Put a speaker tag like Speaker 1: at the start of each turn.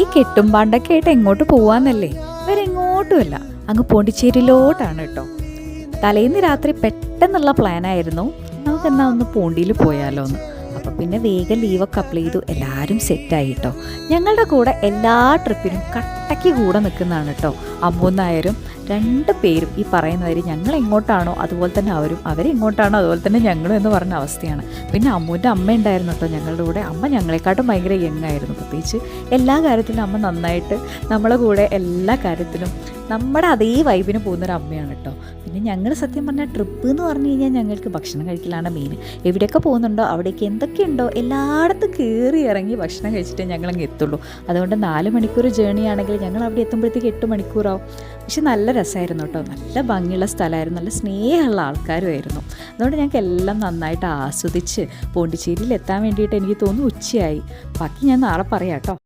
Speaker 1: ഈ കെട്ടുംപാണ്ടൊക്കെ ആയിട്ട് എങ്ങോട്ട് പോവാന്നല്ലേ? വേറെ എങ്ങോട്ടുമല്ല, അങ്ങ് പോണ്ടിച്ചേരിയിലോട്ടാണ് കേട്ടോ. തലേന്ന് രാത്രി പെട്ടെന്നുള്ള പ്ലാനായിരുന്നു, നമുക്കെന്നാ ഒന്ന് പോണ്ടിയിൽ പോയാലോ എന്ന്. അപ്പോൾ പിന്നെ വേഗം ലീവൊക്കെ അപ്ലൈ ചെയ്തു, എല്ലാവരും സെറ്റായി കേട്ടോ. ഞങ്ങളുടെ കൂടെ എല്ലാ ട്രിപ്പിനും കട്ടയ്ക്ക് കൂടെ നിൽക്കുന്നതാണ് കേട്ടോ അമ്മൂന്നായരും. 2 പേരും ഈ പറയുന്നവർ ഞങ്ങൾ എങ്ങോട്ടാണോ അതുപോലെ തന്നെ അവരെങ്ങോട്ടാണോ അതുപോലെ തന്നെ ഞങ്ങളും എന്ന് പറഞ്ഞ അവസ്ഥയാണ്. പിന്നെ അമ്മൂൻ്റെ അമ്മ ഉണ്ടായിരുന്നു കേട്ടോ ഞങ്ങളുടെ കൂടെ. അമ്മ ഞങ്ങളെക്കാട്ടും ഭയങ്കര യങ്ങായിരുന്നു. പ്രത്യേകിച്ച് എല്ലാ കാര്യത്തിലും അമ്മ നന്നായിട്ട് നമ്മളെ കൂടെ എല്ലാ കാര്യത്തിലും നമ്മുടെ അതേ വൈബിന് പോകുന്നൊരു അമ്മയാണ് കേട്ടോ. പിന്നെ ഞങ്ങൾ സത്യം പറഞ്ഞാൽ ട്രിപ്പ് എന്ന് പറഞ്ഞു കഴിഞ്ഞാൽ ഞങ്ങൾക്ക് ഭക്ഷണം കഴിക്കലാണ് മെയിൻ. എവിടെയൊക്കെ പോകുന്നുണ്ടോ അവിടേക്ക് എന്തൊക്കെയുണ്ടോ എല്ലായിടത്തും കയറി ഇറങ്ങി ഭക്ഷണം കഴിച്ചിട്ടേ ഞങ്ങളങ്ങ് എത്തുള്ളൂ. അതുകൊണ്ട് 4 മണിക്കൂർ ജേണി ആണെങ്കിൽ ഞങ്ങൾ അവിടെ എത്തുമ്പോഴത്തേക്ക് 8 മണിക്കൂറാവും. പക്ഷെ നല്ല രസമായിരുന്നു കേട്ടോ, നല്ല ഭംഗിയുള്ള സ്ഥലമായിരുന്നു, നല്ല സ്നേഹമുള്ള ആൾക്കാരുമായിരുന്നു. അതുകൊണ്ട് ഞങ്ങൾക്ക് എല്ലാം നന്നായിട്ട് ആസ്വദിച്ച് പോണ്ടിച്ചേരിയിൽ എത്താൻ വേണ്ടിയിട്ട് എനിക്ക് തോന്നുന്നു ഉച്ചയായി. ബാക്കി ഞാൻ നാളെ പറയാം കേട്ടോ.